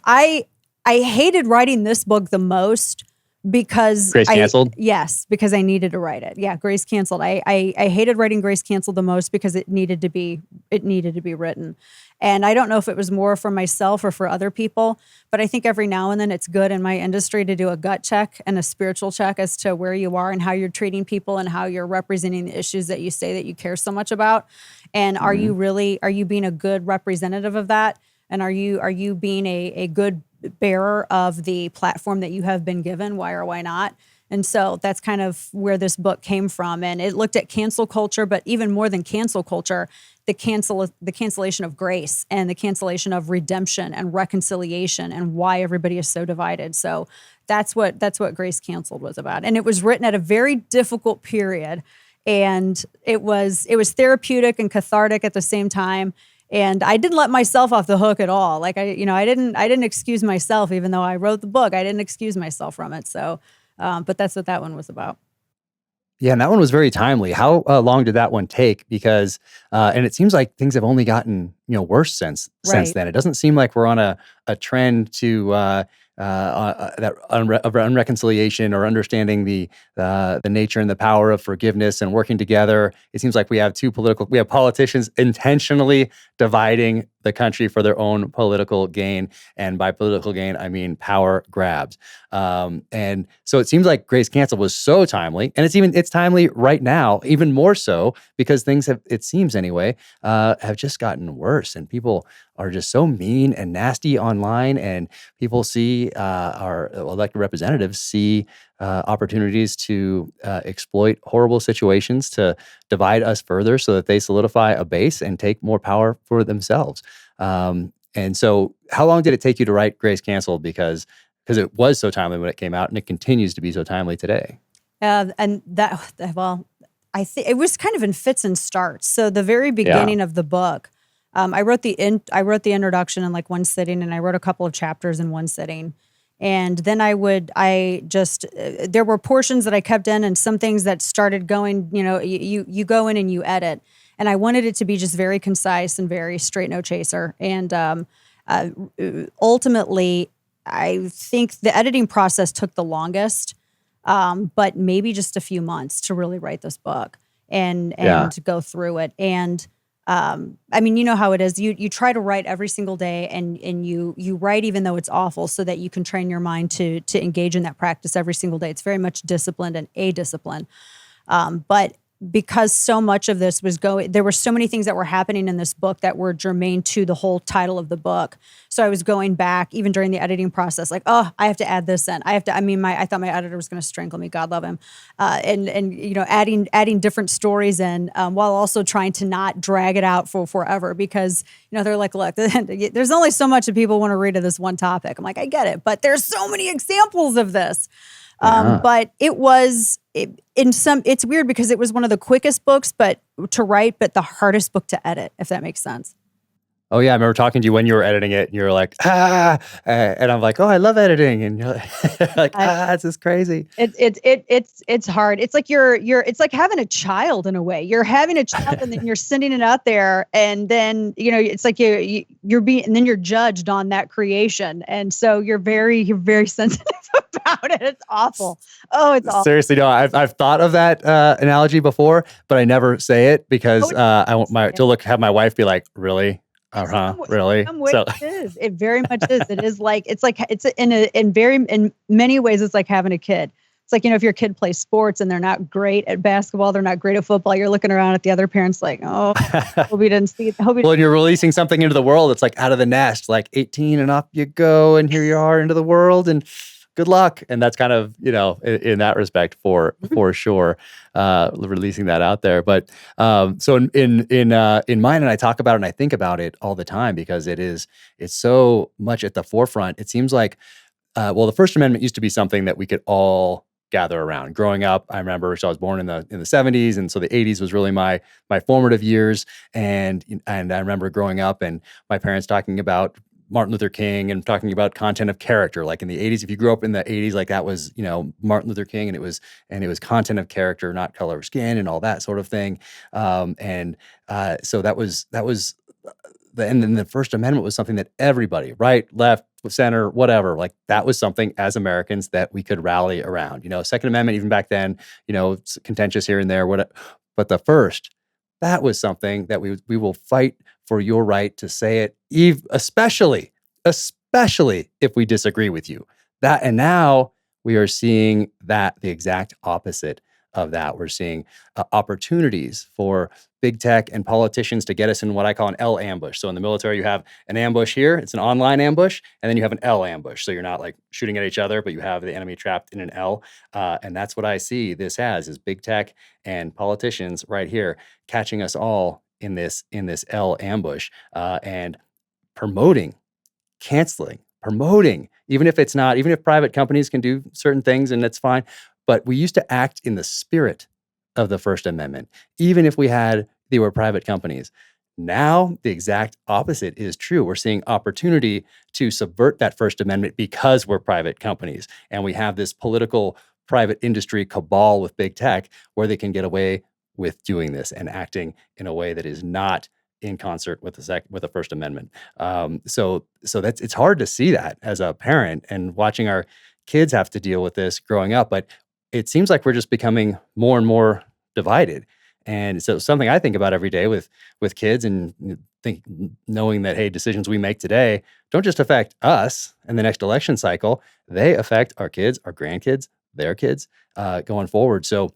I hated writing this book the most because Grace canceled? Yes, because I needed to write it. Yeah, Grace canceled. I hated writing Grace canceled the most because it needed to be written. And I don't know if it was more for myself or for other people, but I think every now and then it's good in my industry to do a gut check and a spiritual check as to where you are and how you're treating people and how you're representing the issues that you say that you care so much about. And are you being a good representative of that? And are you being a good bearer of the platform that you have been given? Why or why not? And so that's kind of where this book came from. And it looked at cancel culture, but even more than cancel culture, the cancellation of grace and the cancellation of redemption and reconciliation and why everybody is so divided. So that's what Grace Canceled was about. And it was written at a very difficult period. And it was therapeutic and cathartic at the same time. And I didn't let myself off the hook at all. Like I didn't excuse myself, even though I wrote the book. I didn't excuse myself from it. So, but that's what that one was about. Yeah, and that one was very timely. How long did that one take? Because, and it seems like things have only gotten worse since then. It doesn't seem like we're on a trend to that unreconciliation or understanding the nature and the power of forgiveness and working together. It seems like we have politicians intentionally dividing the country for their own political gain. And by political gain, I mean power grabs. And so it seems like Grace Canceled was so timely, and it's timely right now, even more so because things have, it seems anyway, have just gotten worse, and people are just so mean and nasty online, and people see our elected representatives see opportunities to exploit horrible situations to divide us further so that they solidify a base and take more power for themselves. And so how long did it take you to write Grace Canceled? Because it was so timely when it came out, and it continues to be so timely today. And that, well, I think it was kind of in fits and starts. So the very beginning of the book, I wrote the introduction in like one sitting, and I wrote a couple of chapters in one sitting. And then there were portions that I kept in and some things that started going, you go in and you edit. And I wanted it to be just very concise and very straight, no chaser. And ultimately, I think the editing process took the longest, but maybe just a few months to really write this book and to go through it. And I mean, you know how it is. You try to write every single day, and you write even though it's awful, so that you can train your mind to engage in that practice every single day. It's very much disciplined and a discipline. But because so much of this was there were so many things that were happening in this book that were germane to the whole title of the book. So I was going back even during the editing process, like, oh, I have to add this in. I thought my editor was going to strangle me. God love him. And adding different stories in, while also trying to not drag it out for forever, because, they're like, look, there's only so much that people want to read of this one topic. I'm like, I get it, but there's so many examples of this. But it's weird because it was one of the quickest books to write, but the hardest book to edit, if that makes sense. Oh yeah, I remember talking to you when you were editing it, and you were like, and I'm like, oh, I love editing, and you're like, this is crazy. It's hard. It's like it's like having a child in a way. You're having a child, and then you're sending it out there, and then it's like you're being, and then you're judged on that creation, and so you're very sensitive about it. It's awful. Oh, it's awful. Seriously, no, I've thought of that analogy before, but I never say it because I want have my wife be like, really. Really? So it is. It very much is. It is like it's in many ways it's like having a kid. It's like, if your kid plays sports and they're not great at basketball, they're not great at football, you're looking around at the other parents like, oh, hope he didn't see it. Well, and you're releasing something into the world. It's like out of the nest, like 18 and up you go, and here you are into the world, and good luck. And that's kind of, in that respect for sure, releasing that out there. But so in mine, and I talk about it and I think about it all the time because it's so much at the forefront. It seems like, the First Amendment used to be something that we could all gather around. Growing up, I remember, so I was born in the 70s, and so the 80s was really my formative years. And I remember growing up and my parents talking about Martin Luther King and talking about content of character. Like in the 80s, if you grew up in the 80s, like that was, Martin Luther King, and it was content of character, not color of skin and all that sort of thing. So that was and then the First Amendment was something that everybody, right, left, center, whatever. Like that was something as Americans that we could rally around. Second Amendment, even back then, it's contentious here and there. But the first, that was something that we will fight for your right to say it, especially if we disagree with you. And now we are seeing that the exact opposite of that. We're seeing opportunities for big tech and politicians to get us in what I call an L ambush. So in the military, you have an ambush here. It's an online ambush. And then you have an L ambush. So you're not like shooting at each other, but you have the enemy trapped in an L. And that's what I see this as, is big tech and politicians right here catching us all in this L ambush and promoting, even if private companies can do certain things and that's fine. But we used to act in the spirit of the First Amendment, even if they were private companies. Now, the exact opposite is true. We're seeing opportunity to subvert that First Amendment because we're private companies. And we have this political private industry cabal with big tech where they can get away with doing this and acting in a way that is not in concert with the First Amendment. So it's hard to see that as a parent and watching our kids have to deal with this growing up. But it seems like we're just becoming more and more divided. And so something I think about every day with kids, and knowing that, hey, decisions we make today don't just affect us in the next election cycle, they affect our kids, our grandkids, their kids going forward. So